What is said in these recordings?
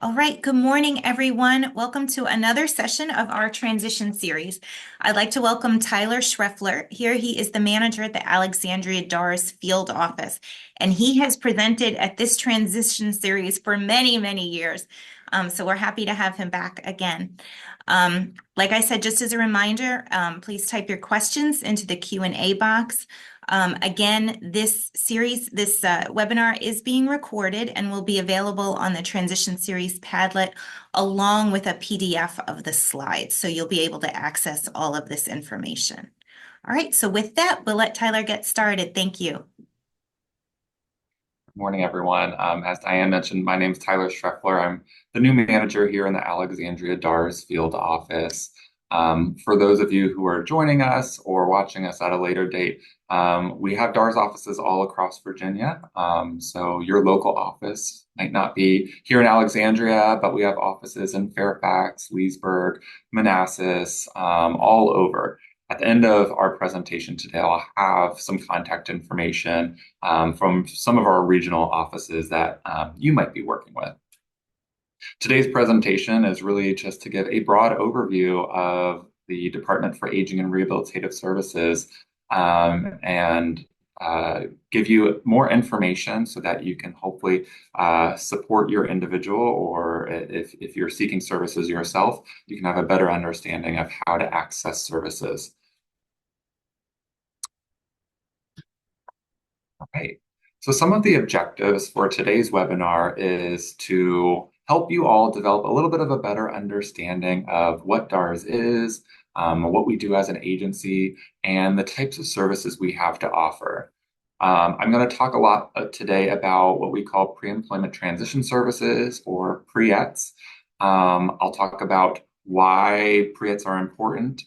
All right, good morning, everyone. Welcome to another session of our transition series. I'd like to welcome Tyler Schreffler. Here he is the manager at the Alexandria DARS field office, and he has presented at this transition series for many, many years. So we're happy to have him back again. Like I said, just as a reminder, please type your questions into the Q&A box. Again, this webinar is being recorded and will be available on the Transition Series Padlet along with a PDF of the slides. So you'll be able to access all of this information. All right, so with that, we'll let Tyler get started. Thank you. Good morning, everyone. As Diane mentioned, my name is Tyler Schreffler. I'm the new manager here in the Alexandria DARS field office. For those of you who are joining us or watching us at a later date, we have DARS offices all across Virginia. So your local office might not be here in Alexandria, but we have offices in Fairfax, Leesburg, Manassas, all over. At the end of our presentation today, I'll have some contact information from some of our regional offices that you might be working with. Today's presentation is really just to give a broad overview of the Department for Aging and Rehabilitative Services and give you more information so that you can hopefully support your individual, or if you're seeking services yourself, you can have a better understanding of how to access services. Right. So some of the objectives for today's webinar is to help you all develop a little bit of a better understanding of what DARS is, what we do as an agency, and the types of services we have to offer. I'm going to talk a lot today about what we call pre-employment transition services, or PREETs. I'll talk about why PREETs are important,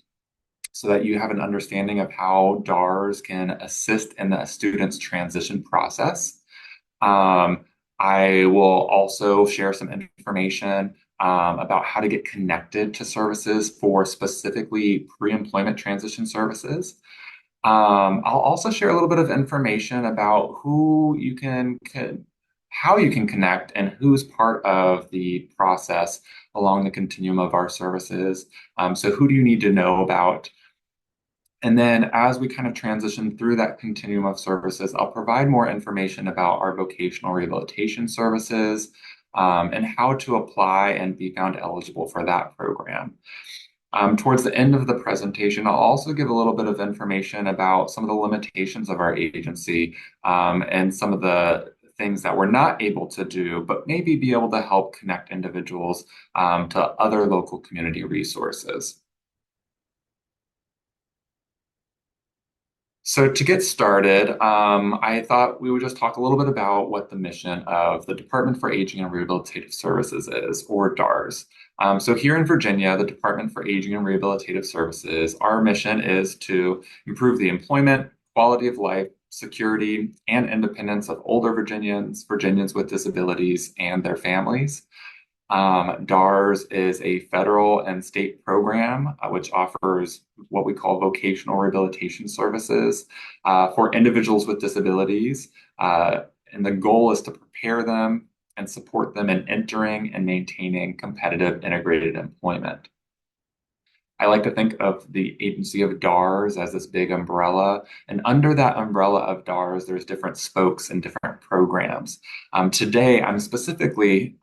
so that you have an understanding of how DARS can assist in the student's transition process. I will also share some information about how to get connected to services for specifically pre-employment transition services. I'll also share a little bit of information about how you can connect and who's part of the process along the continuum of our services. So who do you need to know about? And then as we kind of transition through that continuum of services, I'll provide more information about our vocational rehabilitation services and how to apply and be found eligible for that program. Towards the end of the presentation, I'll also give a little bit of information about some of the limitations of our agency and some of the things that we're not able to do, but maybe be able to help connect individuals to other local community resources. So to get started, I thought we would just talk a little bit about what the mission of the Department for Aging and Rehabilitative Services is, or DARS. So here in Virginia, the Department for Aging and Rehabilitative Services, our mission is to improve the employment, quality of life, security, and independence of older Virginians, Virginians with disabilities, and their families. DARS is a federal and state program which offers what we call vocational rehabilitation services for individuals with disabilities. And the goal is to prepare them and support them in entering and maintaining competitive integrated employment. I like to think of the agency of DARS as this big umbrella, and under that umbrella of DARS, there's different spokes and different programs. Today, I'm specifically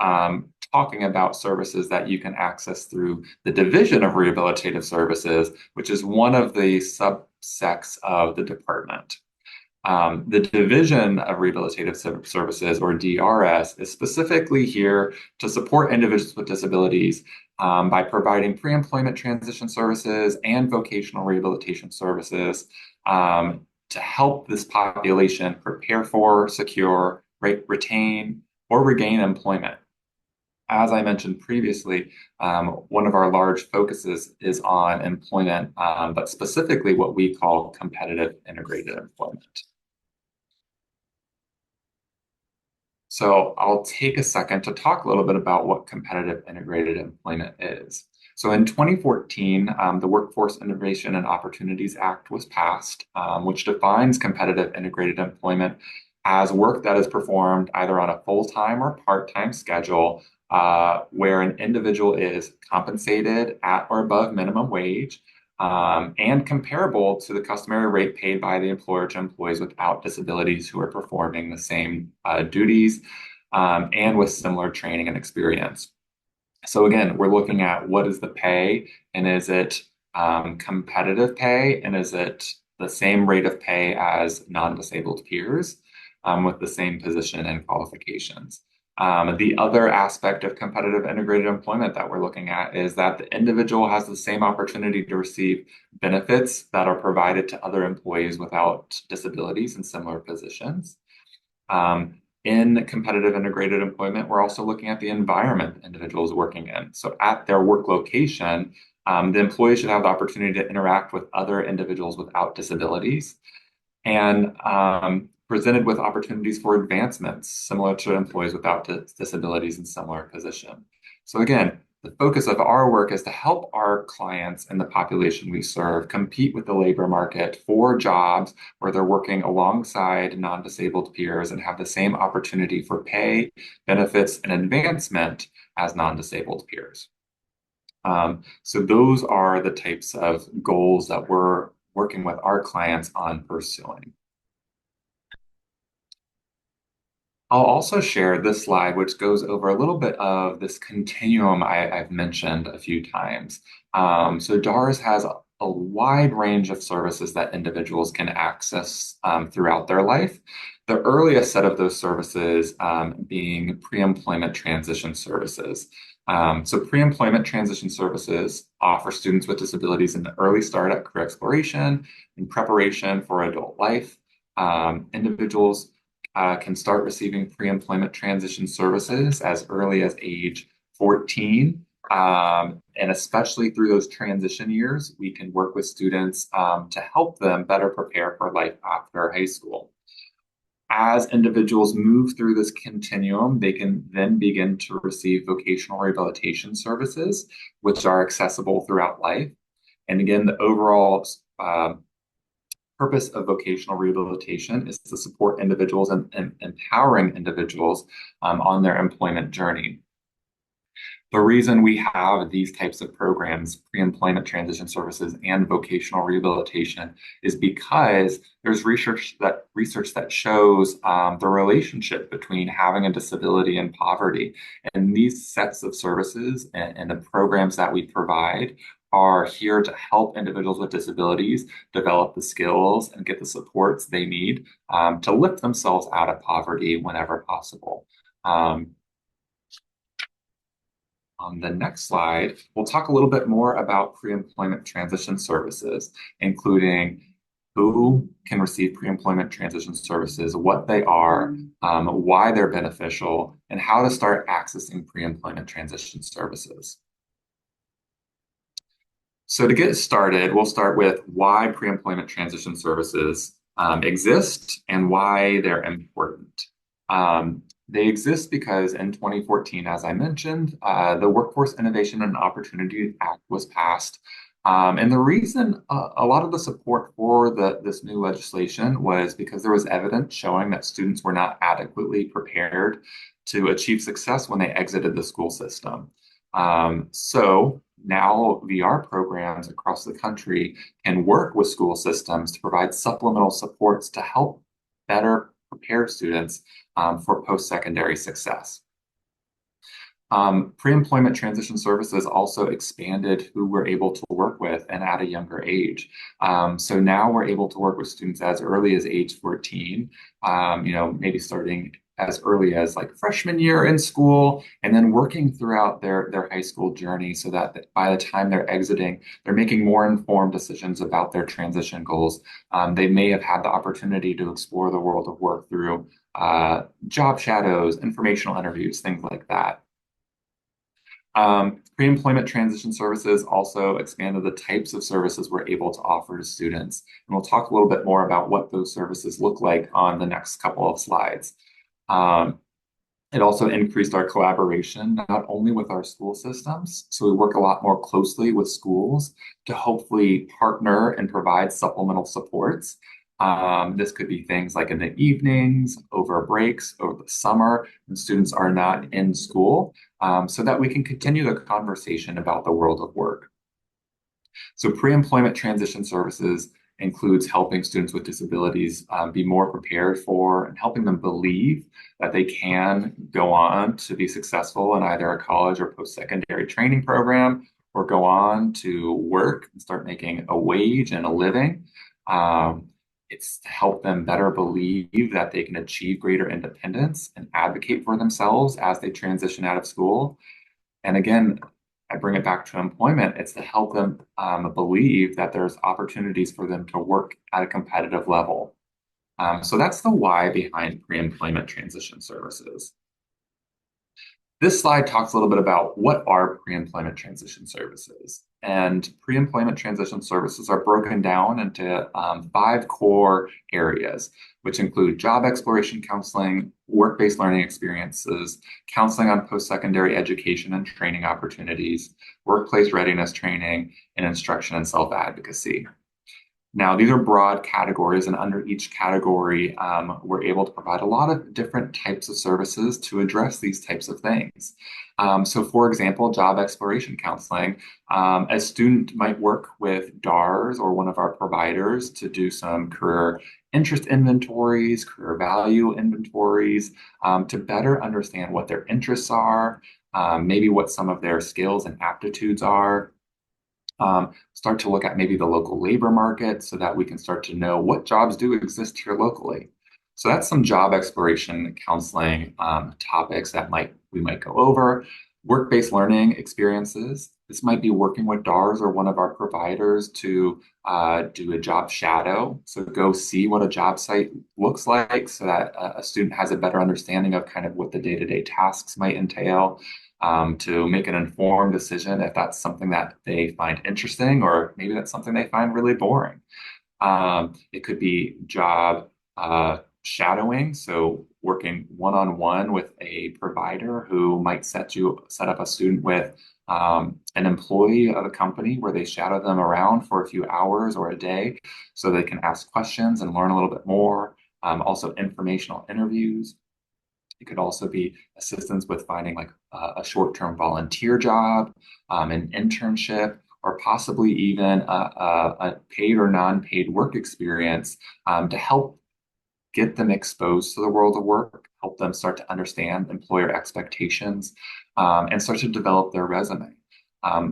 talking about services that you can access through the Division of Rehabilitative Services, which is one of the subsects of the department. The Division of Rehabilitative Services, or DRS, is specifically here to support individuals with disabilities by providing pre-employment transition services and vocational rehabilitation services to help this population prepare for, secure, retain, or regain employment. As I mentioned previously, one of our large focuses is on employment, but specifically what we call competitive integrated employment. So I'll take a second to talk a little bit about what competitive integrated employment is. So in 2014, the Workforce Innovation and Opportunities Act was passed, which defines competitive integrated employment as work that is performed either on a full-time or part-time schedule where an individual is compensated at or above minimum wage and comparable to the customary rate paid by the employer to employees without disabilities who are performing the same duties and with similar training and experience. So again, we're looking at what is the pay, and is it competitive pay, and is it the same rate of pay as non-disabled peers with the same position and qualifications. The other aspect of competitive integrated employment that we're looking at is that the individual has the same opportunity to receive benefits that are provided to other employees without disabilities in similar positions. In competitive integrated employment, we're also looking at the environment the individual is working in. So at their work location, the employee should have the opportunity to interact with other individuals without disabilities and presented with opportunities for advancements similar to employees without disabilities in similar position. So again, the focus of our work is to help our clients and the population we serve compete with the labor market for jobs where they're working alongside non-disabled peers and have the same opportunity for pay, benefits, and advancement as non-disabled peers. So those are the types of goals that we're working with our clients on pursuing. I'll also share this slide, which goes over a little bit of this continuum I've mentioned a few times. So DARS has a wide range of services that individuals can access throughout their life. The earliest set of those services being pre-employment transition services. So pre-employment transition services offer students with disabilities an early start at career exploration in preparation for adult life. Individuals can start receiving pre-employment transition services as early as age 14. And especially through those transition years, we can work with students to help them better prepare for life after high school. As individuals move through this continuum, they can then begin to receive vocational rehabilitation services, which are accessible throughout life. And again, the overall purpose of vocational rehabilitation is to support individuals and empowering individuals on their employment journey. The reason we have these types of programs, pre-employment transition services and vocational rehabilitation, is because there's research that shows the relationship between having a disability and poverty. And these sets of services and the programs that we provide are here to help individuals with disabilities develop the skills and get the supports they need to lift themselves out of poverty whenever possible. On the next slide, we'll talk a little bit more about pre-employment transition services, including who can receive pre-employment transition services, what they are, why they're beneficial, and how to start accessing pre-employment transition services. So to get started, we'll start with why pre-employment transition services exist and why they're important. They exist because in 2014, as I mentioned, the Workforce Innovation and Opportunity Act was passed. And the reason a lot of the support for this new legislation was because there was evidence showing that students were not adequately prepared to achieve success when they exited the school system. So now VR programs across the country can work with school systems to provide supplemental supports to help better prepare students for post-secondary success. Pre-employment transition services also expanded who we're able to work with and at a younger age. So now we're able to work with students as early as age 14, maybe starting as early as like freshman year in school, and then working throughout their high school journey so that by the time they're exiting, they're making more informed decisions about their transition goals. They may have had the opportunity to explore the world of work through job shadows, informational interviews, things like that. Pre-employment transition services also expanded the types of services we're able to offer to students. And we'll talk a little bit more about what those services look like on the next couple of slides. It also increased our collaboration, not only with our school systems, so we work a lot more closely with schools to hopefully partner and provide supplemental supports, This could be things like in the evenings, over breaks, over the summer, when students are not in school, so that we can continue the conversation about the world of work. So pre-employment transition services includes helping students with disabilities be more prepared for and helping them believe that they can go on to be successful in either a college or post-secondary training program or go on to work and start making a wage and a living. Um, it's to help them better believe that they can achieve greater independence and advocate for themselves as they transition out of school. And again, I bring it back to employment. It's to help them believe that there's opportunities for them to work at a competitive level. So that's the why behind pre-employment transition services. This slide talks a little bit about what are pre-employment transition services. And pre-employment transition services are broken down into five core areas, which include job exploration counseling, work-based learning experiences, counseling on post-secondary education and training opportunities, workplace readiness training, and instruction and self-advocacy. Now, these are broad categories, and under each category, we're able to provide a lot of different types of services to address these types of things. So, for example, job exploration counseling, a student might work with DARS or one of our providers to do some career interest inventories, career value inventories, to better understand what their interests are, maybe what some of their skills and aptitudes are. Start to look at maybe the local labor market so that we can start to know what jobs do exist here locally. So that's some job exploration counseling topics that we might go over. Work-based learning experiences. This might be working with DARS or one of our providers to do a job shadow. So go see what a job site looks like so that a student has a better understanding of kind of what the day-to-day tasks might entail, to make an informed decision if that's something that they find interesting or maybe that's something they find really boring. It could be job shadowing, so working one-on-one with a provider who might set up a student with an employee of a company where they shadow them around for a few hours or a day so they can ask questions and learn a little bit more. Also, informational interviews. It could also be assistance with finding like a short-term volunteer job, an internship, or possibly even a paid or non-paid work experience to help get them exposed to the world of work, help them start to understand employer expectations, and start to develop their resume.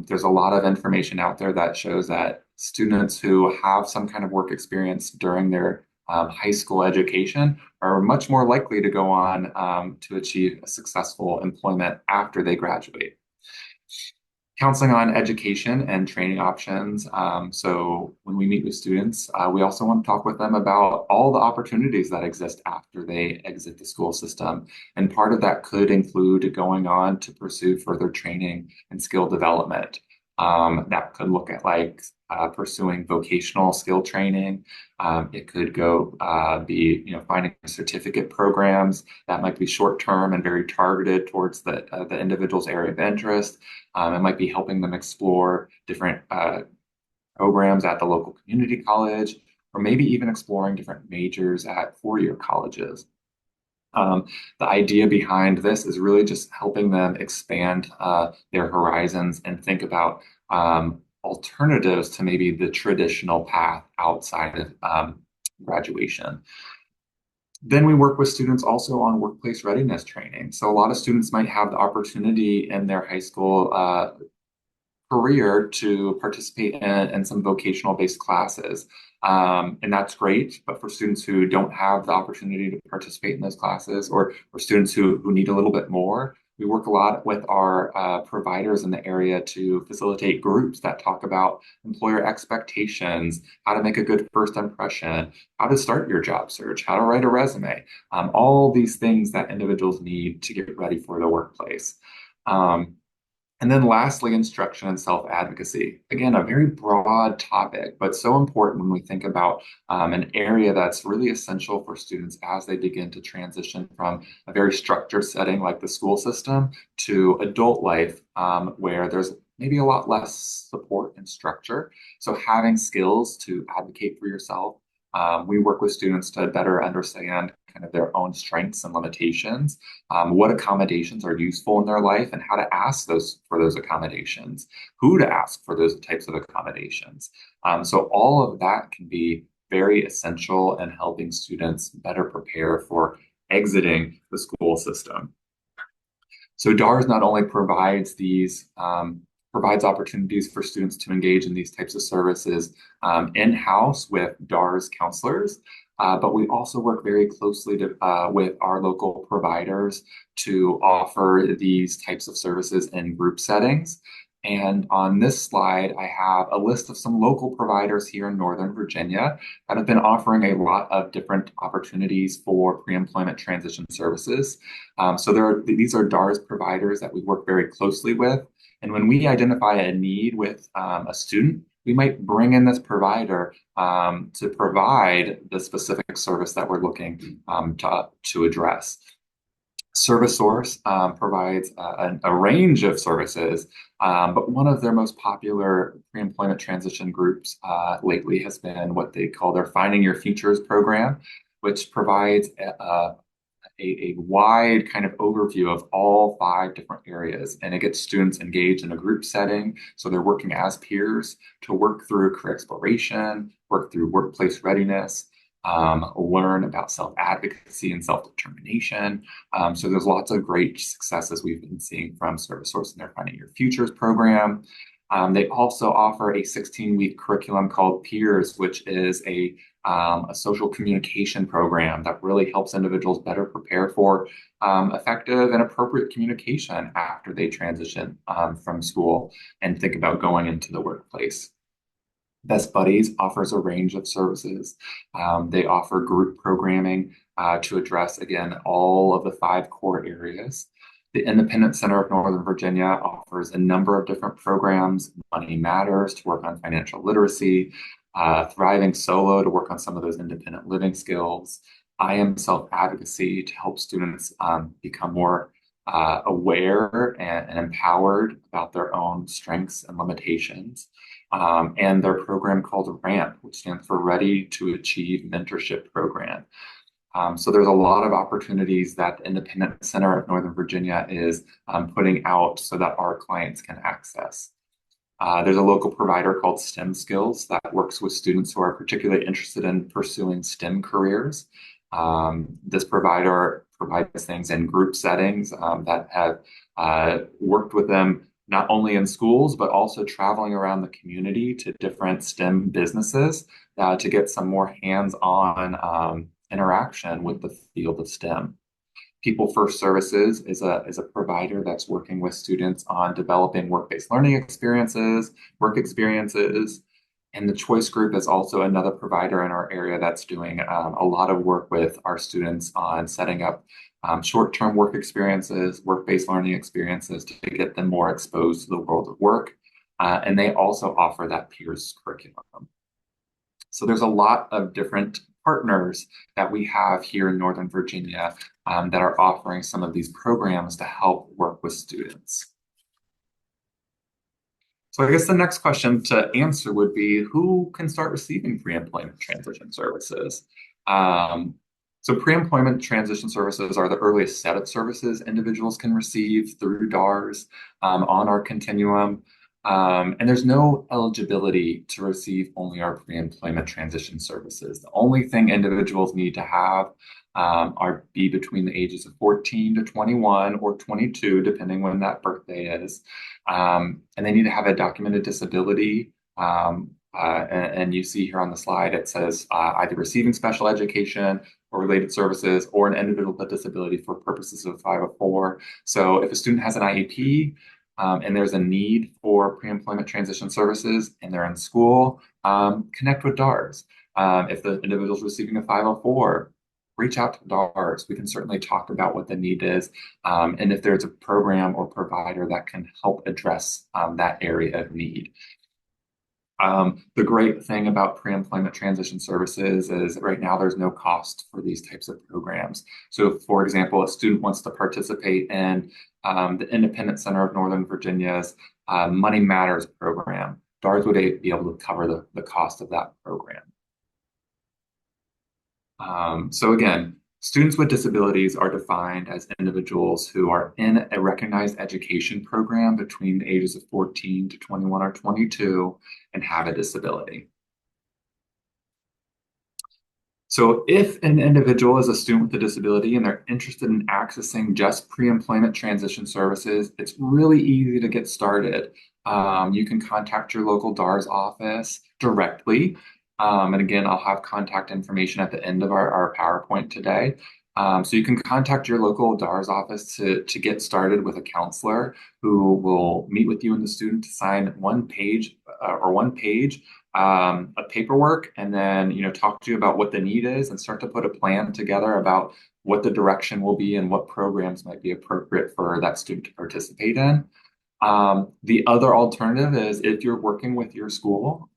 There's a lot of information out there that shows that students who have some kind of work experience during their high school education are much more likely to go on to achieve successful employment after they graduate. Counseling on education and training options. So when we meet with students, we also want to talk with them about all the opportunities that exist after they exit the school system. And part of that could include going on to pursue further training and skill development. That could look at like pursuing vocational skill training. It could go be, finding certificate programs that might be short term and very targeted towards the individual's area of interest. It might be helping them explore different programs at the local community college, or maybe even exploring different majors at four-year colleges. The idea behind this is really just helping them expand their horizons and think about alternatives to maybe the traditional path outside of graduation. Then we work with students also on workplace readiness training. So a lot of students might have the opportunity in their high school career to participate in some vocational based classes. And that's great. But for students who don't have the opportunity to participate in those classes or students who need a little bit more, we work a lot with our providers in the area to facilitate groups that talk about employer expectations, how to make a good first impression, how to start your job search, how to write a resume, all these things that individuals need to get ready for the workplace. And then lastly, instruction and self-advocacy. Again, a very broad topic, but so important when we think about an area that's really essential for students as they begin to transition from a very structured setting like the school system to adult life, where there's maybe a lot less support and structure. So having skills to advocate for yourself, We work with students to better understand kind of their own strengths and limitations, what accommodations are useful in their life, and how to ask those for those accommodations, who to ask for those types of accommodations. So all of that can be very essential in helping students better prepare for exiting the school system. So DARS not only provides opportunities for students to engage in these types of services in-house with DARS counselors, but we also work very closely with our local providers to offer these types of services in group settings. And on this slide, I have a list of some local providers here in Northern Virginia that have been offering a lot of different opportunities for pre-employment transition services. These are DARS providers that we work very closely with. And when we identify a need with a student, we might bring in this provider to provide the specific service that we're looking to address. Service Source provides a range of services, but one of their most popular pre-employment transition groups lately has been what they call their Finding Your Futures program, which provides a wide kind of overview of all 5 different areas. And it gets students engaged in a group setting. So they're working as peers to work through career exploration, work through workplace readiness, learn about self-advocacy and self-determination. So there's lots of great successes we've been seeing from Service Source in their Finding Your Futures program. They also offer a 16-week curriculum called Peers, which is a social communication program that really helps individuals better prepare for effective and appropriate communication after they transition from school and think about going into the workplace. Best Buddies offers a range of services. They offer group programming to address, again, all of the 5 core areas. The Independent Center of Northern Virginia offers a number of different programs. Money Matters to work on financial literacy, Thriving Solo to work on some of those independent living skills. I Am Self-Advocacy to help students become more aware and empowered about their own strengths and limitations. And their program called RAMP, which stands for Ready to Achieve Mentorship Program. So there's a lot of opportunities that the Independent Center of Northern Virginia is putting out so that our clients can access. There's a local provider called STEM Skills that works with students who are particularly interested in pursuing STEM careers. This provider provides things in group settings that have worked with them not only in schools, but also traveling around the community to different STEM businesses to get some more hands-on interaction with the field of STEM. People First Services is a provider that's working with students on developing work-based learning experiences, work experiences. And the Choice Group is also another provider in our area that's doing a lot of work with our students on setting up short-term work experiences, work-based learning experiences to get them more exposed to the world of work. And they also offer that peers curriculum. So there's a lot of different partners that we have here in Northern Virginia that are offering some of these programs to help work with students. So I guess the next question to answer would be, who can start receiving pre-employment transition services? So pre-employment transition services are the earliest set of services individuals can receive through DARS on our continuum. And there's no eligibility to receive only our pre-employment transition services. The only thing individuals need to have are be between the ages of 14 to 21 or 22, depending when that birthday is. And they need to have a documented disability. And you see here on the slide, it says either receiving special education or related services or an individual with a disability for purposes of 504. So if a student has an IEP, and there's a need for pre-employment transition services and they're in school, connect with DARS. If the individual is receiving a 504, reach out to DARS. We can certainly talk about what the need is and if there's a program or provider that can help address that area of need. The great thing about pre-employment transition services is right now there's no cost for these types of programs. So, for example, a student wants to participate in the Independent Center of Northern Virginia's Money Matters program. DARS would be able to cover the cost of that program. So again, students with disabilities are defined as individuals who are in a recognized education program between the ages of 14 to 21 or 22 and have a disability. So if an individual is a student with a disability and they're interested in accessing just pre-employment transition services, it's really easy to get started. You can contact your local DARS office directly. And again, I'll have contact information at the end of our PowerPoint today. So you can contact your local DARS office to get started with a counselor who will meet with you and the student to sign one page of paperwork, and then talk to you about what the need is and start to put a plan together about what the direction will be and what programs might be appropriate for that student to participate in. The other alternative is if you're working with your school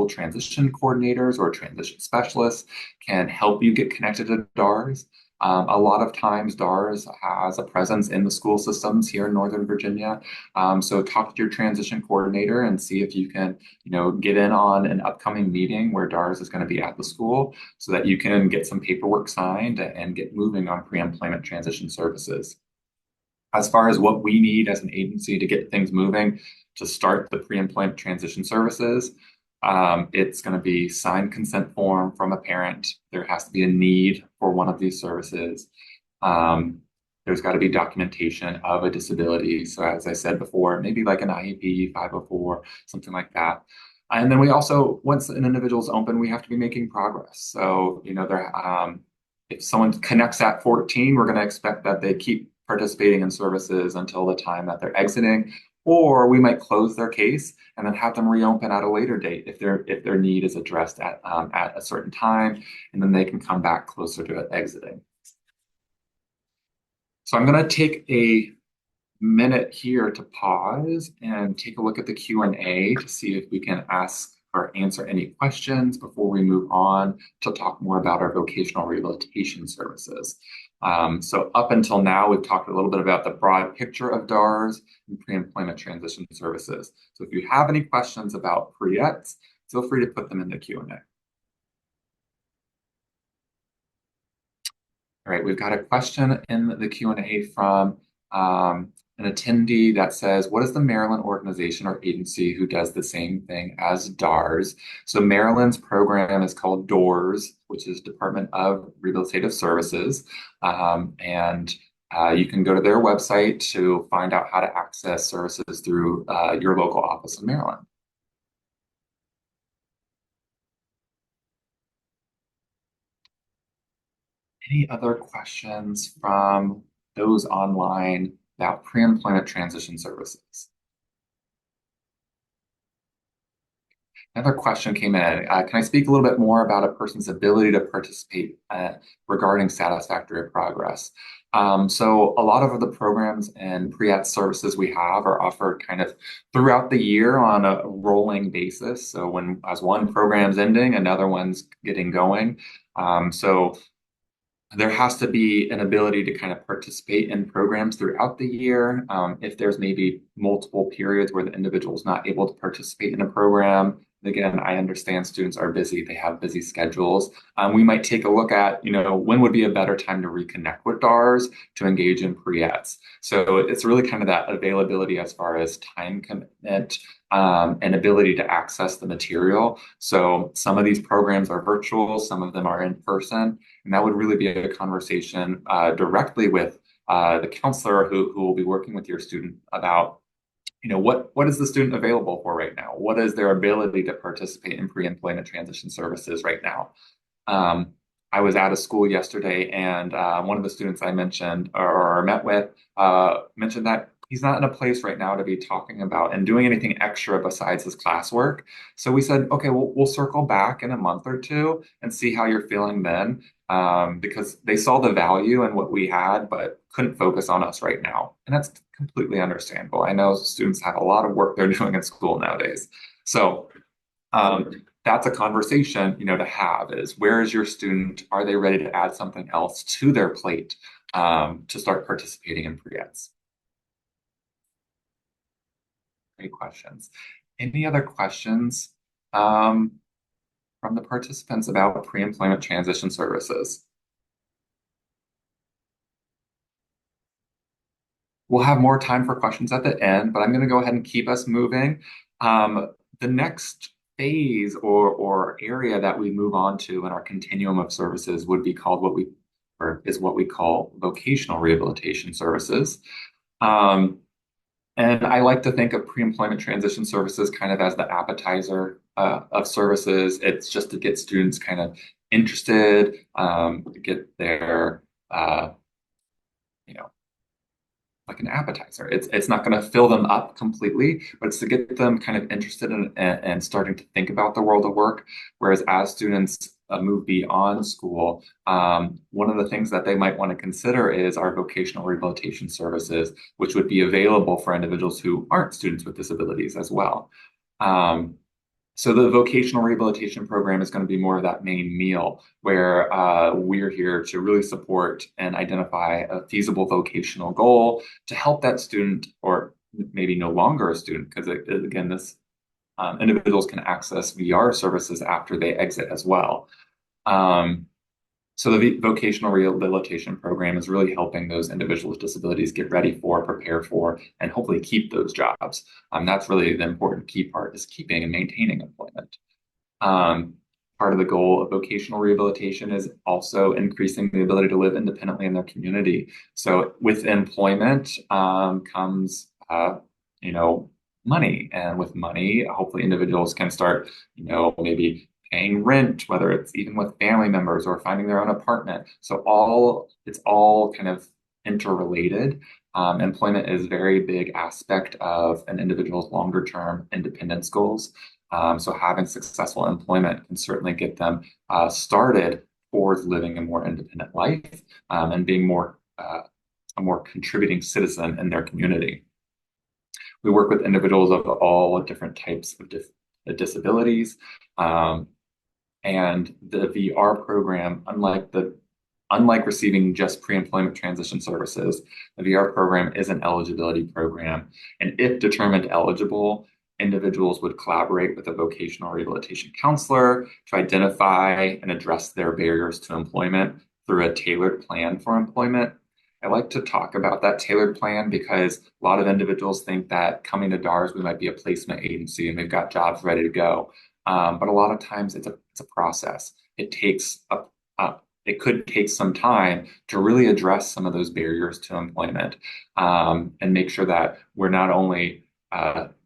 transition coordinators or transition specialists can help you get connected to DARS. A lot of times, DARS has a presence in the school systems here in Northern Virginia. So talk to your transition coordinator and see if you can, get in on an upcoming meeting where DARS is going to be at the school so that you can get some paperwork signed and get moving on pre-employment transition services. As far as what we need as an agency to get things moving to start the pre-employment transition services, it's going to be signed consent form from a parent. There has to be a need for one of these services. Um, there's got to be documentation of a disability. So as I said before, maybe like an IEP 504, something like that. And then we also, once an individual is open, we have to be making progress. So, if someone connects at 14, we're going to expect that they keep participating in services until the time that they're exiting, or we might close their case and then have them reopen at a later date if their need is addressed at a certain time, and then they can come back closer to exiting. So I'm going to take a minute here to pause and take a look at the Q&A to see if we can ask or answer any questions before we move on to talk more about our vocational rehabilitation services. So up until now, we've talked a little bit about the broad picture of DARS and pre-employment transition services. So if you have any questions about pre-ETs, feel free to put them in the Q&A. All right, we've got a question in the Q&A from an attendee that says, what is the Maryland organization or agency who does the same thing as DARS? So Maryland's program is called DORS, which is Department of Rehabilitative Services. And you can go to their website to find out how to access services through your local office in Maryland. Any other questions from those online about pre-employment transition services? Another question came in. Can I speak a little bit more about a person's ability to participate regarding satisfactory progress? So a lot of the programs and pre-ET services we have are offered kind of throughout the year on a rolling basis. So as one program's ending, another one's getting going. So there has to be an ability to kind of participate in programs throughout the year. If there's maybe multiple periods where the individual is not able to participate in a program, again, I understand students are busy, they have busy schedules. We might take a look at, when would be a better time to reconnect with DARS to engage in pre-ETs. So it's really kind of that availability as far as time commitment and ability to access the material. So some of these programs are virtual, some of them are in person. And that would really be a conversation directly with the counselor who will be working with your student about, what is the student available for right now? What is their ability to participate in pre-employment transition services right now? I was at a school yesterday, and one of the students I mentioned or met with mentioned that he's not in a place right now to be talking about and doing anything extra besides his classwork. So we said, okay, we'll circle back in a month or two and see how you're feeling then, because they saw the value in what we had, but couldn't focus on us right now. And that's completely understandable. I know students have a lot of work they're doing in school nowadays. So that's a conversation, to have is where is your student? Are they ready to add something else to their plate to start participating in pre-ETs? Great questions. Any other questions? from the participants about pre-employment transition services. We'll have more time for questions at the end, but I'm going to go ahead and keep us moving. The next phase or area that we move on to in our continuum of services would be called or is what we call vocational rehabilitation services. Um, and I like to think of pre-employment transition services kind of as the appetizer of services. It's just to get students kind of interested, get their, you know, like an appetizer. It's not going to fill them up completely, but it's to get them kind of interested in and starting to think about the world of work. Whereas as students move beyond school, one of the things that they might want to consider is our vocational rehabilitation services, which would be available for individuals who aren't students with disabilities as well. Um, so the vocational rehabilitation program is going to be more of that main meal where we're here to really support and identify a feasible vocational goal to help that student, or maybe no longer a student, because again, this individuals can access VR services after they exit as well. Um, so the vocational rehabilitation program is really helping those individuals with disabilities get ready for, prepare for, and hopefully keep those jobs. That's really the important key part, is keeping and maintaining employment. Um, Part of the goal of vocational rehabilitation is also increasing the ability to live independently in their community. So with employment comes, you know, money, and with money, hopefully individuals can start, maybe paying rent, whether it's even with family members or finding their own apartment. So it's all kind of interrelated. Employment is a very big aspect of an individual's longer term independence goals. So having successful employment can certainly get them started towards living a more independent life and being a more contributing citizen in their community. We work with individuals of all different types of disabilities. And the VR program, unlike receiving just pre-employment transition services, the VR program is an eligibility program. And if determined eligible, individuals would collaborate with a vocational rehabilitation counselor to identify and address their barriers to employment through a tailored plan for employment. I like to talk about that tailored plan because a lot of individuals think that coming to DARS, we might be a placement agency and we've got jobs ready to go. But a lot of times it's a process. It could take some time to really address some of those barriers to employment and make sure that we're not only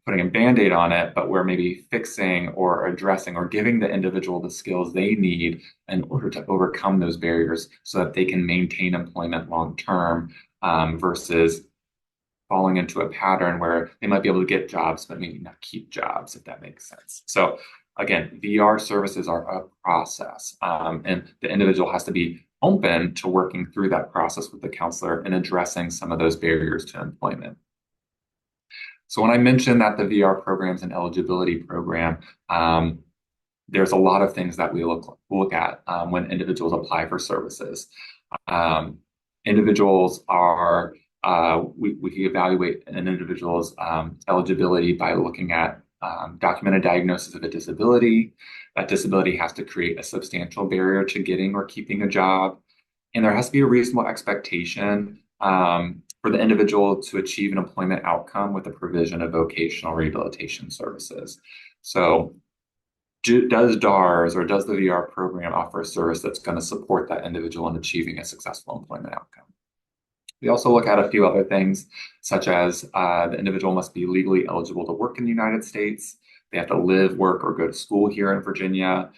putting a Band-Aid on it, but we're maybe fixing or addressing or giving the individual the skills they need in order to overcome those barriers so that they can maintain employment long term versus falling into a pattern where they might be able to get jobs, but maybe not keep jobs, if that makes sense. So again, VR services are a process, and the individual has to be open to working through that process with the counselor and addressing some of those barriers to employment. So when I mentioned that the VR program is an eligibility program, there's a lot of things that we look at when individuals apply for services. Individuals are we evaluate an individual's eligibility by looking at documented diagnosis of a disability. That disability has to create a substantial barrier to getting or keeping a job, and there has to be a reasonable expectation for the individual to achieve an employment outcome with the provision of vocational rehabilitation services. So does DARS or does the VR program offer a service that's going to support that individual in achieving a successful employment outcome? We also look at a few other things, such as the individual must be legally eligible to work in the United States. They have to live, work, or go to school here in Virginia.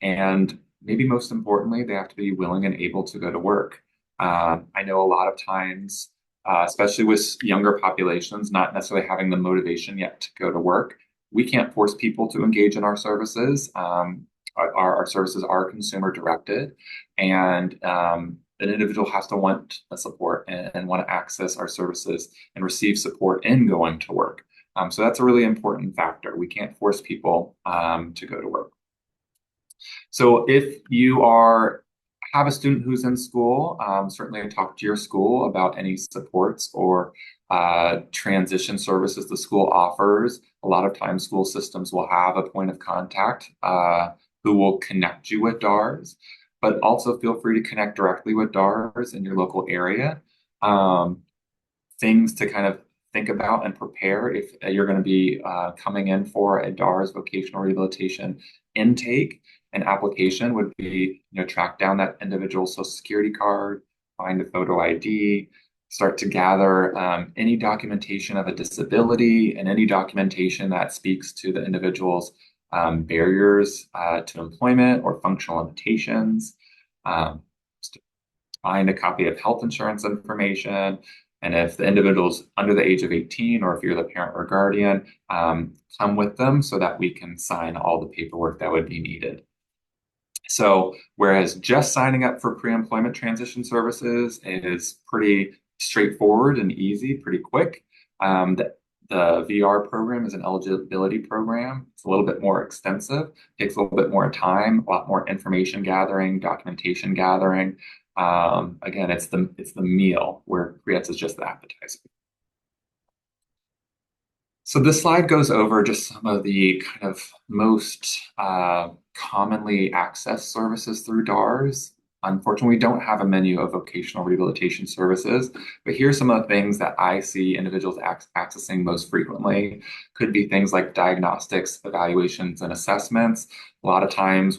And maybe most importantly, they have to be willing and able to go to work. I know a lot of times, especially with younger populations, not necessarily having the motivation yet to go to work, we can't force people to engage in our services. Our services are consumer directed, and an individual has to want the support and want to access our services and receive support in going to work. So that's a really important factor. We can't force people to go to work. So if you have a student who's in school, certainly talk to your school about any supports or transition services the school offers. A lot of times school systems will have a point of contact who will connect you with DARS, but also feel free to connect directly with DARS in your local area. Um, Things to kind of think about and prepare if you're going to be coming in for a DARS vocational rehabilitation intake. An application would be, track down that individual's social security card, find a photo ID, start to gather any documentation of a disability and any documentation that speaks to the individual's barriers to employment or functional limitations. Um, Find a copy of health insurance information. And if the individual's under the age of 18, or if you're the parent or guardian, come with them so that we can sign all the paperwork that would be needed. So, whereas just signing up for pre-employment transition services is pretty straightforward and easy, pretty quick, the VR program is an eligibility program. It's a little bit more extensive, takes a little bit more time, a lot more information gathering, documentation gathering. Again, it's the meal where Grits is just the appetizer. So this slide goes over just some of the kind of most commonly accessed services through DARS. Unfortunately, we don't have a menu of vocational rehabilitation services, but here's some of the things that I see individuals accessing most frequently. Could be things like diagnostics, evaluations, and assessments. A lot of times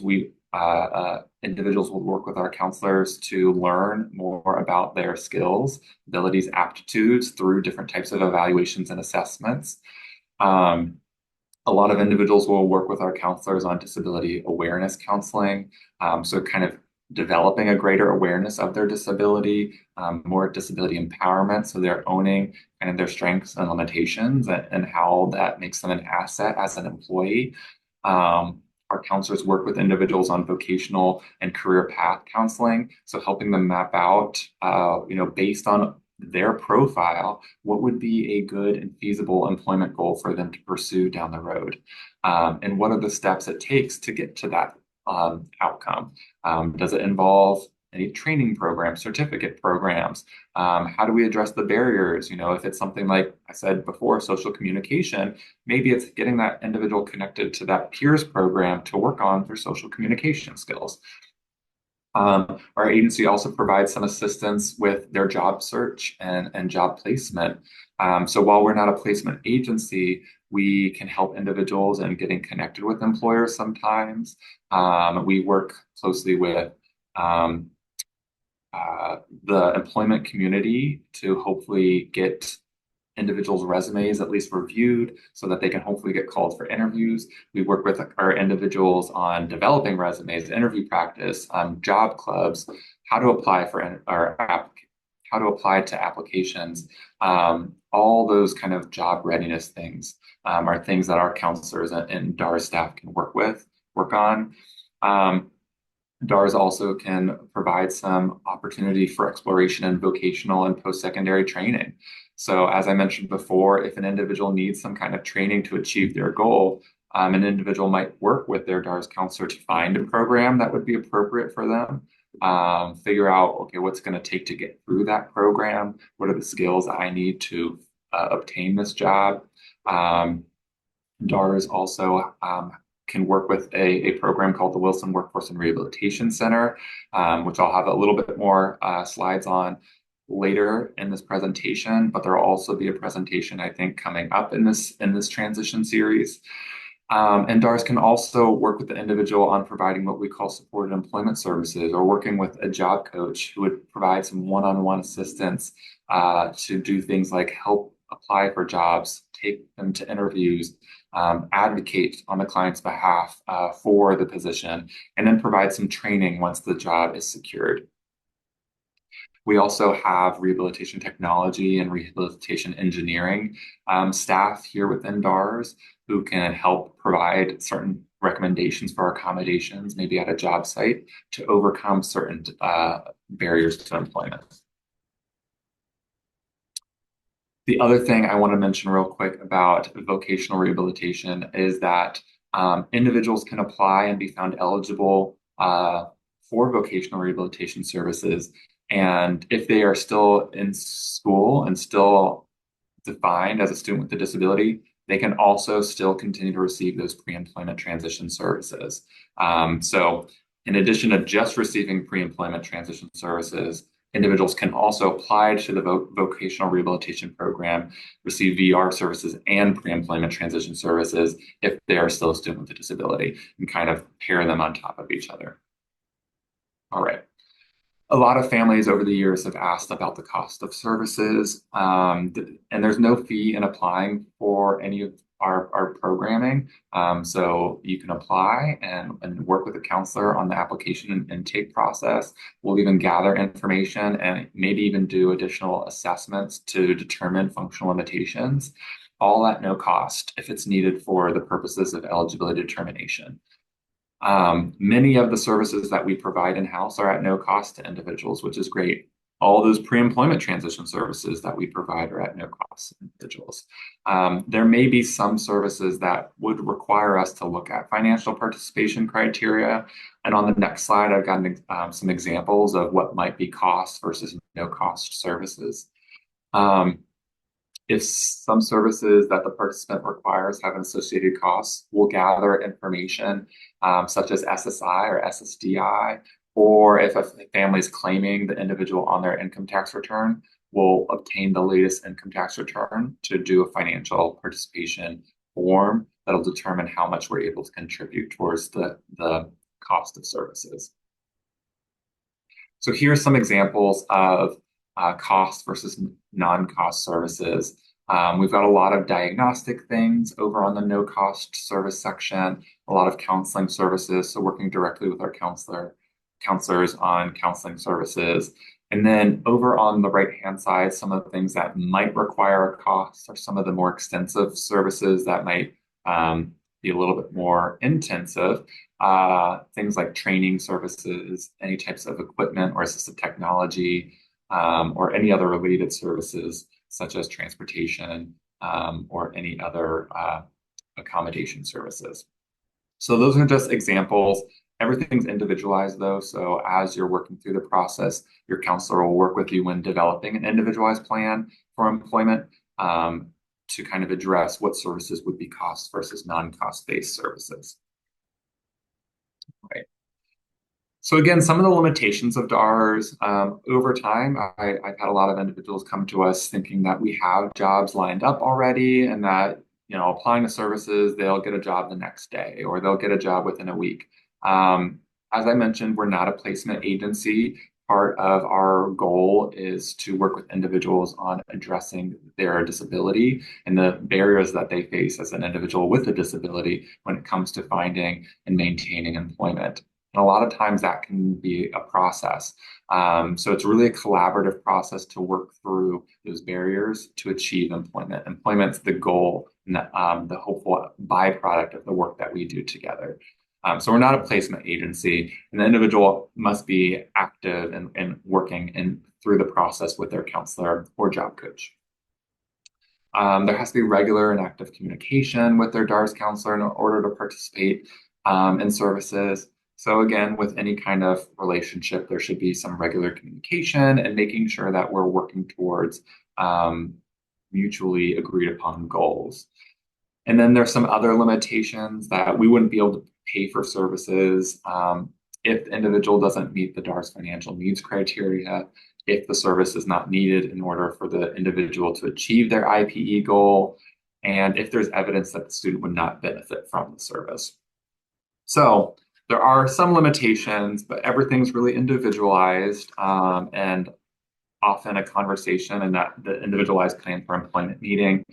individuals will work with our counselors to learn more about their skills, abilities, aptitudes through different types of evaluations and assessments. Um, a lot of individuals will work with our counselors on disability awareness counseling. So kind of developing a greater awareness of their disability, more disability empowerment. So they're owning kind of their strengths and limitations and how that makes them an asset as an employee. Our counselors work with individuals on vocational and career path counseling. So helping them map out, based on their profile, what would be a good and feasible employment goal for them to pursue down the road? And what are the steps it takes to get to that outcome? Does it involve any training programs, certificate programs? How do we address the barriers? If it's something like I said before, social communication, maybe it's getting that individual connected to that peers program to work on their social communication skills. Our agency also provides some assistance with their job search and job placement. So while we're not a placement agency, we can help individuals in getting connected with employers sometimes. We work closely with the employment community to hopefully get individuals' resumes at least reviewed so that they can hopefully get called for interviews. We work with our individuals on developing resumes, interview practice, job clubs, how to apply for how to apply to applications. All those kind of job readiness things are things that our counselors and DARS staff can work on. DARS also can provide some opportunity for exploration in vocational and post-secondary training. So as I mentioned before, if an individual needs some kind of training to achieve their goal, an individual might work with their DARS counselor to find a program that would be appropriate for them. Figure out, okay, what's going to take to get through that program? What are the skills I need to obtain this job? DARS also can work with a program called the Wilson Workforce and Rehabilitation Center, which I'll have a little bit more slides on later in this presentation, but there will also be a presentation, I think, coming up in this transition series. And DARS can also work with the individual on providing what we call supported employment services, or working with a job coach who would provide some one-on-one assistance to do things like help apply for jobs, take them to interviews, advocate on the client's behalf for the position, and then provide some training once the job is secured. We also have rehabilitation technology and rehabilitation engineering staff here within DARS who can help provide certain recommendations for accommodations, maybe at a job site, to overcome certain barriers to employment. The other thing I want to mention real quick about vocational rehabilitation is that individuals can apply and be found eligible for vocational rehabilitation services. And if they are still in school and still defined as a student with a disability, they can also still continue to receive those pre-employment transition services. So in addition to just receiving pre-employment transition services, individuals can also apply to the vocational rehabilitation program, receive VR services and pre-employment transition services if they are still a student with a disability, and kind of pair them on top of each other. All right. A lot of families over the years have asked about the cost of services, and there's no fee in applying for any of our programming. So you can apply and work with a counselor on the application and intake process. We'll even gather information and maybe even do additional assessments to determine functional limitations, all at no cost if it's needed for the purposes of eligibility determination. Many of the services that we provide in-house are at no cost to individuals, which is great. All those pre-employment transition services that we provide are at no cost to individuals. There may be some services that would require us to look at financial participation criteria. And on the next slide, I've got some examples of what might be cost versus no cost services. If some services that the participant requires have associated costs, we'll gather information such as SSI or SSDI, or if a family is claiming the individual on their income tax return, we'll obtain the latest income tax return to do a financial participation form that'll determine how much we're able to contribute towards the cost of services. So here's some examples of cost versus non-cost services. We've got a lot of diagnostic things over on the no cost service section, a lot of counseling services, so working directly with our counselors on counseling services. And then over on the right-hand side, some of the things that might require a cost are some of the more extensive services that might be a little bit more intensive. Things like training services, any types of equipment or assistive technology, or any other related services such as transportation or any other accommodation services. So those are just examples. Everything's individualized though. So as you're working through the process, your counselor will work with you when developing an individualized plan for employment to kind of address what services would be cost versus non-cost based services. Right. So again, some of the limitations of DARS, over time, I've had a lot of individuals come to us thinking that we have jobs lined up already and that, applying to services, they'll get a job the next day or they'll get a job within a week. As I mentioned, we're not a placement agency. Part of our goal is to work with individuals on addressing their disability and the barriers that they face as an individual with a disability when it comes to finding and maintaining employment. And a lot of times that can be a process. So it's really a collaborative process to work through those barriers to achieve employment. Employment's the goal and the hopeful byproduct of the work that we do together. So we're not a placement agency, and the individual must be active and working through the process with their counselor or job coach. There has to be regular and active communication with their DARS counselor in order to participate in services. So again, with any kind of relationship, there should be some regular communication and making sure that we're working towards mutually agreed upon goals. And then there's some other limitations that we wouldn't be able to pay for services if the individual doesn't meet the DARS financial needs criteria, if the service is not needed in order for the individual to achieve their IPE goal, and if there's evidence that the student would not benefit from the service. So there are some limitations, but everything's really individualized and often a conversation and that the individualized plan for employment meeting.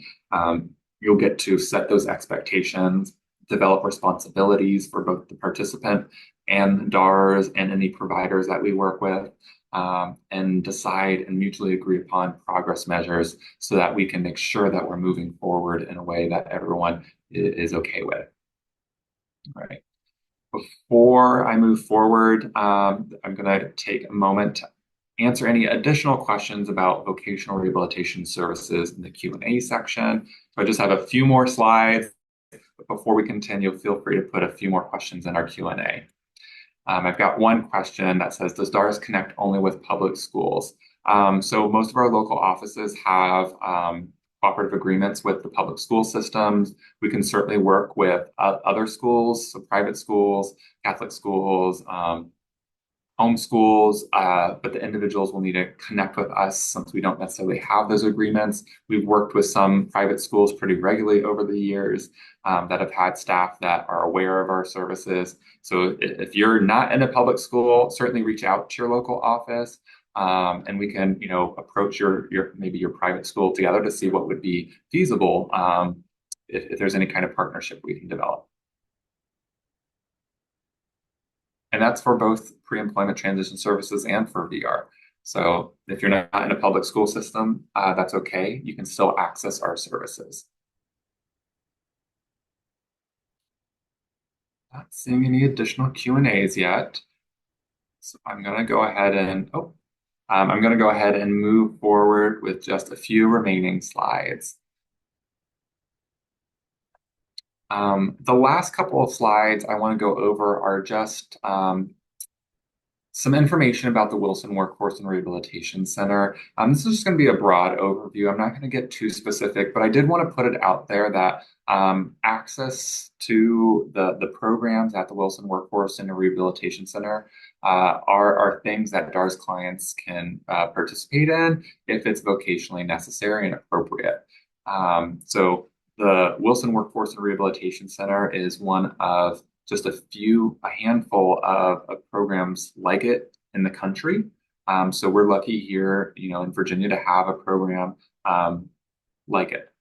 You'll get to set those expectations, develop responsibilities for both the participant and DARS and any providers that we work with, and decide and mutually agree upon progress measures so that we can make sure that we're moving forward in a way that everyone is okay with. All right. Before I move forward, I'm going to take a moment to answer any additional questions about vocational rehabilitation services in the Q&A section. So I just have a few more slides, but before we continue, feel free to put a few more questions in our Q&A. I've got one question that says, does DARS connect only with public schools? So most of our local offices have cooperative agreements with the public school systems. We can certainly work with other schools, so private schools, Catholic schools, homeschools, but the individuals will need to connect with us since we don't necessarily have those agreements. We've worked with some private schools pretty regularly over the years that have had staff that are aware of our services. So if you're not in a public school, certainly reach out to your local office. And we can, approach your maybe your private school together to see what would be feasible if there's any kind of partnership we can develop. And that's for both pre-employment transition services and for VR. So if you're not in a public school system, that's okay. You can still access our services. Not seeing any additional Q&As yet. So I'm going to go ahead and, I'm going to go ahead and move forward with just a few remaining slides. The last couple of slides I want to go over are just some information about the Wilson Workforce and Rehabilitation Center. This is just going to be a broad overview. I'm not going to get too specific, but I did want to put it out there that access to the programs at the Wilson Workforce and Rehabilitation Center are things that DARS clients can participate in if it's vocationally necessary and appropriate. So the Wilson Workforce and Rehabilitation Center is one of just a handful of programs like it in the country. So we're lucky here, in Virginia to have a program like it.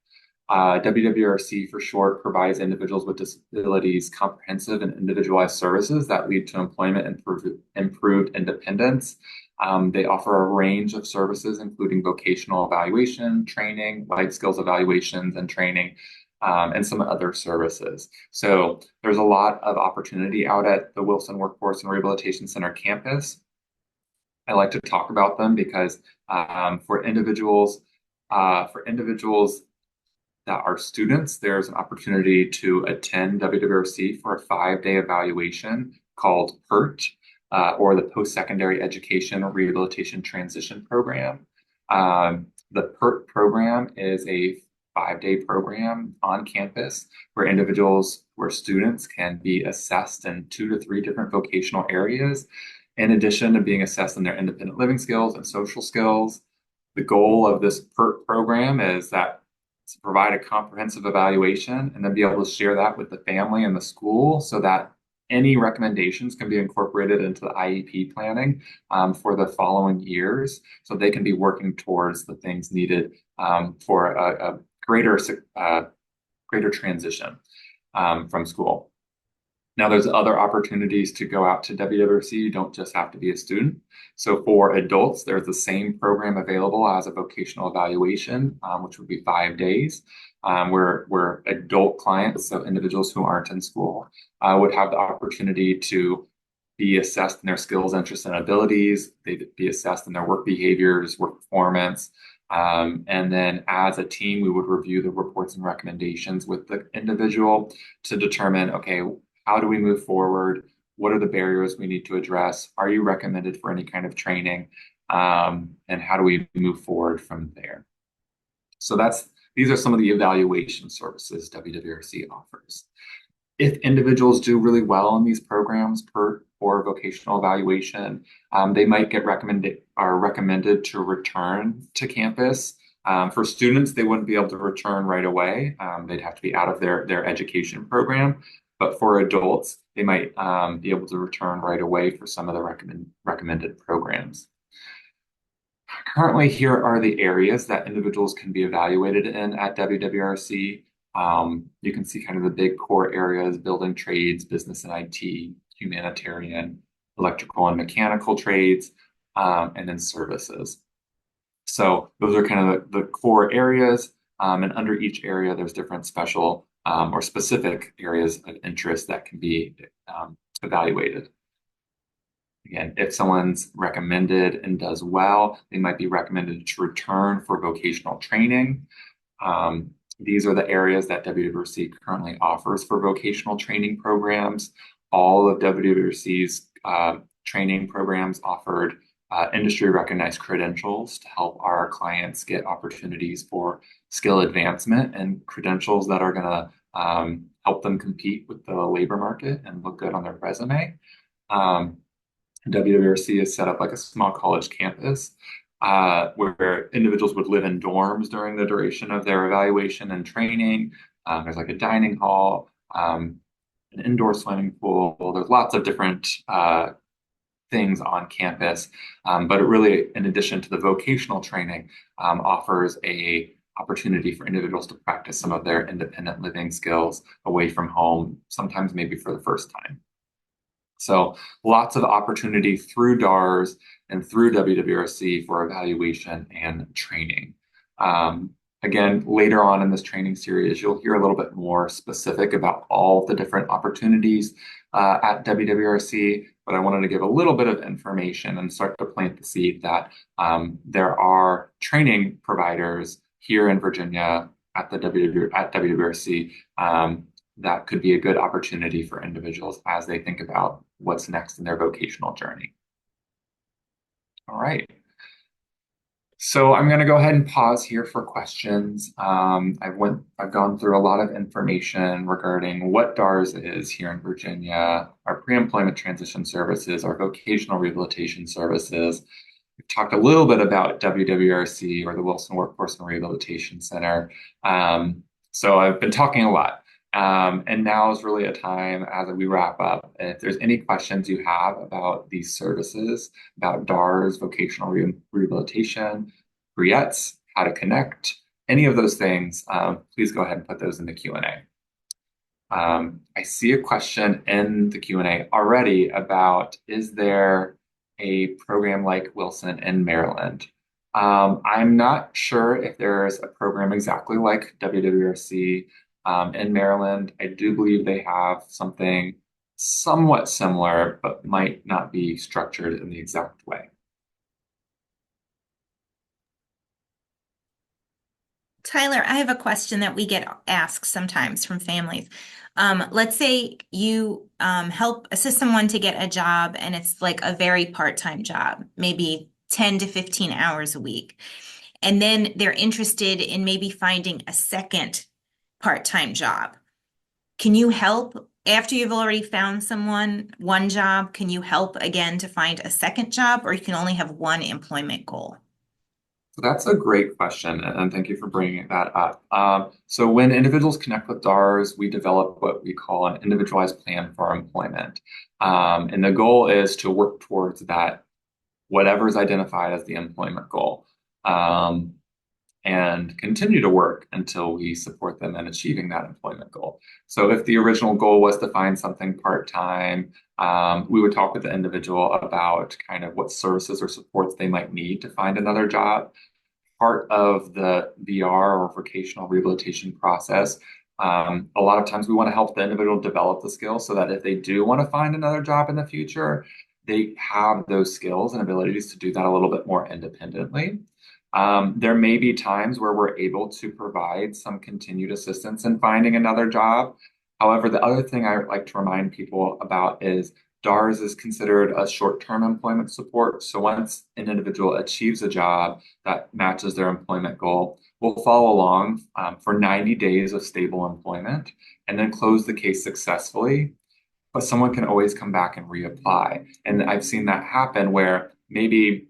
WWRC for short provides individuals with disabilities comprehensive and individualized services that lead to employment and improved independence. They offer a range of services, including vocational evaluation, training, life skills evaluations and training, and some other services. So there's a lot of opportunity out at the Wilson Workforce and Rehabilitation Center campus. I like to talk about them because for individuals that are students, there's an opportunity to attend WWRC for a 5-day evaluation called PERT, or the Post-Secondary Education Rehabilitation Transition Program. The PERT program is a 5-day program on campus where students can be assessed in 2 to 3 different vocational areas, in addition to being assessed in their independent living skills and social skills. The goal of this PERT program is that to provide a comprehensive evaluation and then be able to share that with the family and the school so that any recommendations can be incorporated into the IEP planning for the following years, so they can be working towards the things needed for a greater transition from school. Now, there's other opportunities to go out to WWRC. You don't just have to be a student. So for adults, there's the same program available as a vocational evaluation, which would be 5 days, where adult clients, so individuals who aren't in school, would have the opportunity to be assessed in their skills, interests, and abilities. They'd be assessed in their work behaviors, work performance. And then as a team, we would review the reports and recommendations with the individual to determine, okay, how do we move forward? What are the barriers we need to address? Are you recommended for any kind of training? And how do we move forward from there? So these are some of the evaluation services WWRC offers. If individuals do really well in these programs or vocational evaluation, they might get recommended to return to campus. For students, they wouldn't be able to return right away. They'd have to be out of their education program. But for adults, they might be able to return right away for some of the recommended programs. Currently, here are the areas that individuals can be evaluated in at WWRC. You can see kind of the big core areas: building trades, business and IT, humanitarian, electrical and mechanical trades, and then services. So those are kind of the core areas. And under each area, there's different special or specific areas of interest that can be evaluated. Again, if someone's recommended and does well, they might be recommended to return for vocational training. These are the areas that WWRC currently offers for vocational training programs. All of WWRC's training programs offered industry recognized credentials to help our clients get opportunities for skill advancement and credentials that are going to help them compete with the labor market and look good on their resume. Um, WWRC is set up like a small college campus where individuals would live in dorms during the duration of their evaluation and training. There's like a dining hall, an indoor swimming pool. There's lots of different things on campus, but it really, in addition to the vocational training, offers a opportunity for individuals to practice some of their independent living skills away from home, sometimes maybe for the first time. So lots of opportunity through DARS and through WWRC for evaluation and training. Again, later on in this training series, you'll hear a little bit more specific about all the different opportunities at WWRC, but I wanted to give a little bit of information and start to plant the seed that there are training providers here in Virginia at WWRC that could be a good opportunity for individuals as they think about what's next in their vocational journey. All right. So I'm going to go ahead and pause here for questions. I've gone through a lot of information regarding what DARS is here in Virginia, our pre-employment transition services, our vocational rehabilitation services. We've talked a little bit about WWRC or the Wilson Workforce and Rehabilitation Center. So I've been talking a lot. And now is really a time as we wrap up. If there's any questions you have about these services, about DARS, vocational rehabilitation, RIETs, how to connect, any of those things, please go ahead and put those in the Q&A. I see a question in the Q&A already about, is there a program like Wilson in Maryland? I'm not sure if there's a program exactly like WWRC in Maryland. I do believe they have something somewhat similar, but might not be structured in the exact way. Tyler, I have a question that we get asked sometimes from families. Let's say you help assist someone to get a job and it's like a very part-time job, maybe 10 to 15 hours a week. And then they're interested in maybe finding a second part-time job. Can you help after you've already found someone one job? Can you help again to find a second job, or you can only have one employment goal? So that's a great question, and thank you for bringing that up. So when individuals connect with DARS, we develop what we call an individualized plan for employment. And the goal is to work towards that, whatever is identified as the employment goal, and continue to work until we support them in achieving that employment goal. So if the original goal was to find something part-time, we would talk with the individual about kind of what services or supports they might need to find another job. Part of the VR or vocational rehabilitation process, a lot of times we want to help the individual develop the skills so that if they do want to find another job in the future, they have those skills and abilities to do that a little bit more independently. There may be times where we're able to provide some continued assistance in finding another job. However, the other thing I like to remind people about is DARS is considered a short-term employment support. So once an individual achieves a job that matches their employment goal, we'll follow along for 90 days of stable employment and then close the case successfully. But someone can always come back and reapply. And I've seen that happen where maybe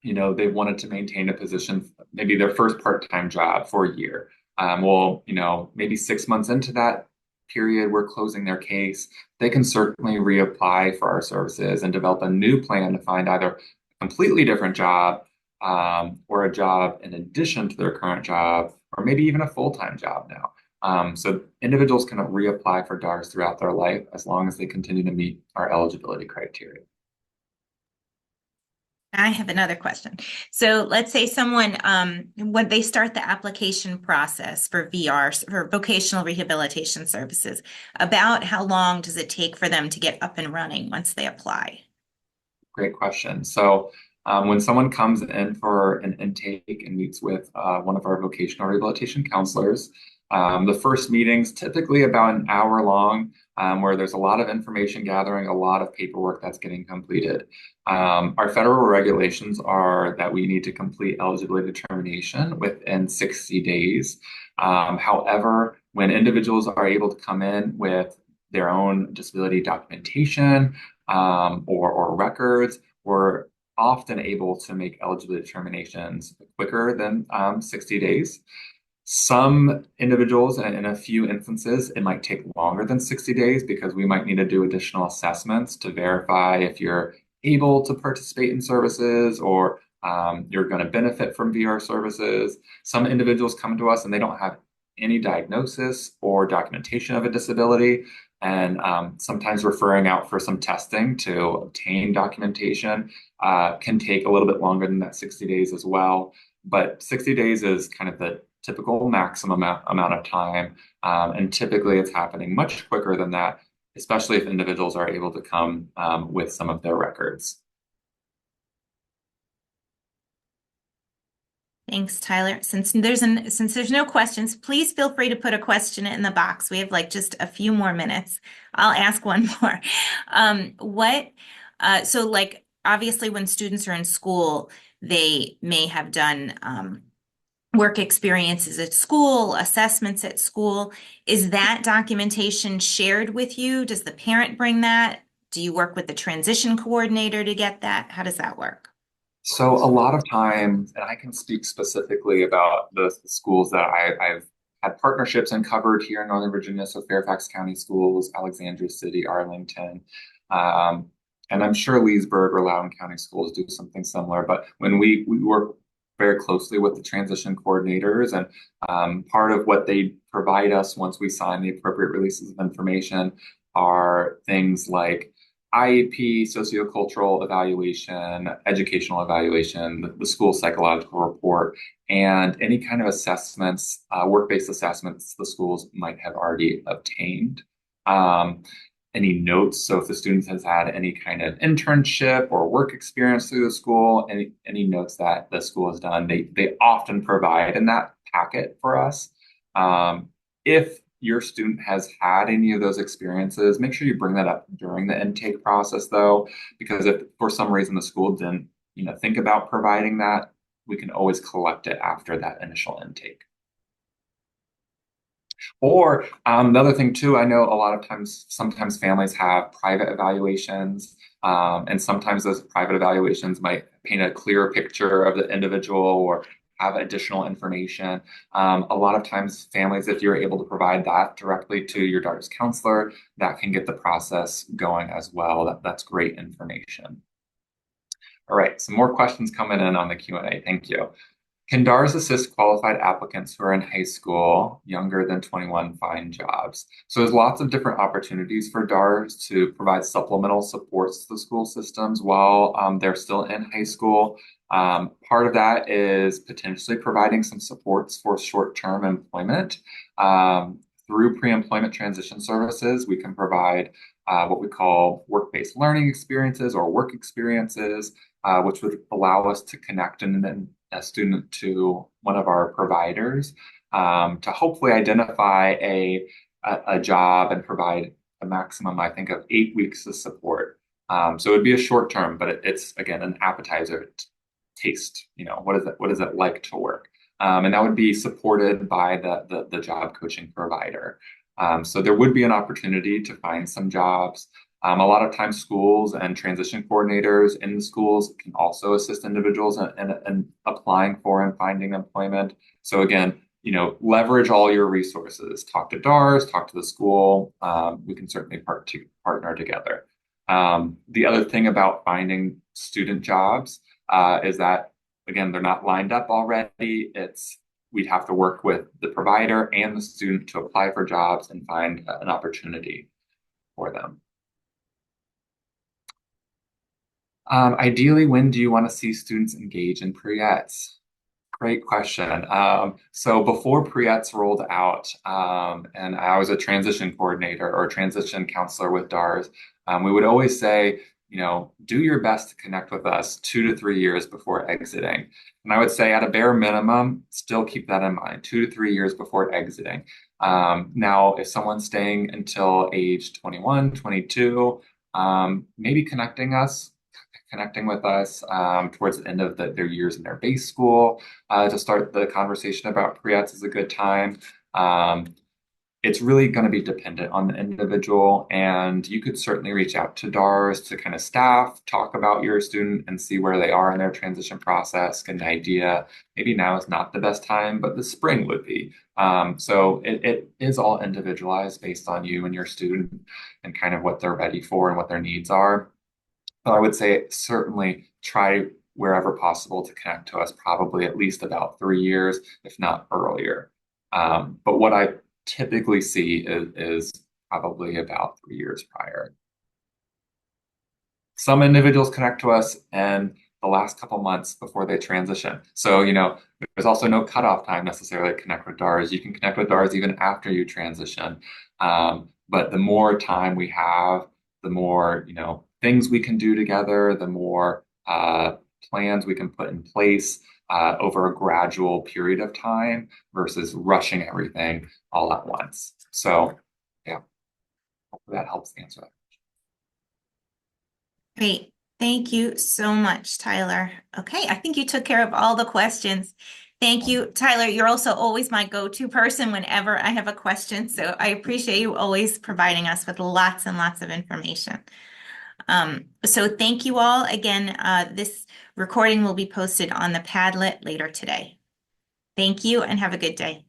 they wanted to maintain a position, maybe their first part-time job for a year. Well, maybe 6 months into that period, we're closing their case. They can certainly reapply for our services and develop a new plan to find either a completely different job or a job in addition to their current job, or maybe even a full-time job now. So individuals can reapply for DARS throughout their life as long as they continue to meet our eligibility criteria. I have another question. So let's say someone, when they start the application process for VR, for vocational rehabilitation services, about how long does it take for them to get up and running once they apply? Great question. So when someone comes in for an intake and meets with one of our vocational rehabilitation counselors, the first meeting's typically about an hour long. where there's a lot of information gathering, a lot of paperwork that's getting completed. Our federal regulations are that we need to complete eligibility determination within 60 days. However, when individuals are able to come in with their own disability documentation or records, we're often able to make eligibility determinations quicker than 60 days. Some individuals, and in a few instances, it might take longer than 60 days because we might need to do additional assessments to verify if you're able to participate in services or you're going to benefit from VR services. Some individuals come to us and they don't have any diagnosis or documentation of a disability, and sometimes referring out for some testing to obtain documentation can take a little bit longer than that 60 days as well. But 60 days is kind of the typical maximum amount of time. And typically it's happening much quicker than that, especially if individuals are able to come with some of their records. Thanks, Tyler. Since there's no questions, please feel free to put a question in the box. We have like just a few more minutes. I'll ask one more. So like obviously when students are in school, they may have done work experiences at school, assessments at school. Is that documentation shared with you? Does the parent bring that? Do you work with the transition coordinator to get that? How does that work? So a lot of times, and I can speak specifically about the schools that I've had partnerships and covered here in Northern Virginia, so Fairfax County Schools, Alexandria City, Arlington, um, and I'm sure Leesburg or Loudoun County Schools do something similar. But when we work very closely with the transition coordinators, and part of what they provide us once we sign the appropriate releases of information are things like IEP, sociocultural evaluation, educational evaluation, the school psychological report, and any kind of assessments, work-based assessments the schools might have already obtained. Um, any notes, so if the student has had any kind of internship or work experience through the school, any notes that the school has done, they often provide in that packet for us. If your student has had any of those experiences, make sure you bring that up during the intake process, though, because if for some reason the school didn't, think about providing that, we can always collect it after that initial intake. Or the other thing too, I know a lot of times, sometimes families have private evaluations, and sometimes those private evaluations might paint a clearer picture of the individual or have additional information. A lot of times, families, if you're able to provide that directly to your DARS counselor, that can get the process going as well. That's great information. All right, some more questions coming in on the Q&A. Thank you. Can DARS assist qualified applicants who are in high school, younger than 21, find jobs? So there's lots of different opportunities for DARS to provide supplemental supports to the school systems while they're still in high school. Part of that is potentially providing some supports for short-term employment. Through pre-employment transition services, we can provide what we call work-based learning experiences or work experiences, which would allow us to connect a student to one of our providers to hopefully identify a job and provide a maximum, I think, of 8 weeks of support. So it would be a short term, but it's again an appetizer taste. What is it like to work? And that would be supported by the job coaching provider. So there would be an opportunity to find some jobs. A lot of times schools and transition coordinators in the schools can also assist individuals in applying for and finding employment. So again, leverage all your resources. Talk to DARS, talk to the school. We can certainly partner together. The other thing about finding student jobs is that, again, they're not lined up already. We'd have to work with the provider and the student to apply for jobs and find an opportunity for them. Ideally, when do you want to see students engage in pre-ETs? Great question. So before pre-ETs rolled out, and I was a transition coordinator or transition counselor with DARS, we would always say, do your best to connect with us 2 to 3 years before exiting. And I would say at a bare minimum, still keep that in mind, 2 to 3 years before exiting. Now, if someone's staying until age 21, 22, maybe connecting with us towards the end of their years in their base school to start the conversation about pre-eds is a good time. It's really going to be dependent on the individual, and you could certainly reach out to DARS to kind of staff, talk about your student and see where they are in their transition process, get an idea. Maybe now is not the best time, but the spring would be. So it is all individualized based on you and your student and kind of what they're ready for and what their needs are. But I would say certainly try wherever possible to connect to us, probably at least about 3 years, if not earlier. But what I typically see is probably about 3 years prior. Some individuals connect to us in the last couple months before they transition. So, there's also no cutoff time necessarily to connect with DARS. You can connect with DARS even after you transition. But the more time we have, the more, things we can do together, the more plans we can put in place over a gradual period of time versus rushing everything all at once. So, yeah, hopefully that helps answer that. Great. Thank you so much, Tyler. Okay, I think you took care of all the questions. Thank you, Tyler. You're also always my go-to person whenever I have a question, so I appreciate you always providing us with lots and lots of information. So thank you all. Again, this recording will be posted on the Padlet later today. Thank you and have a good day.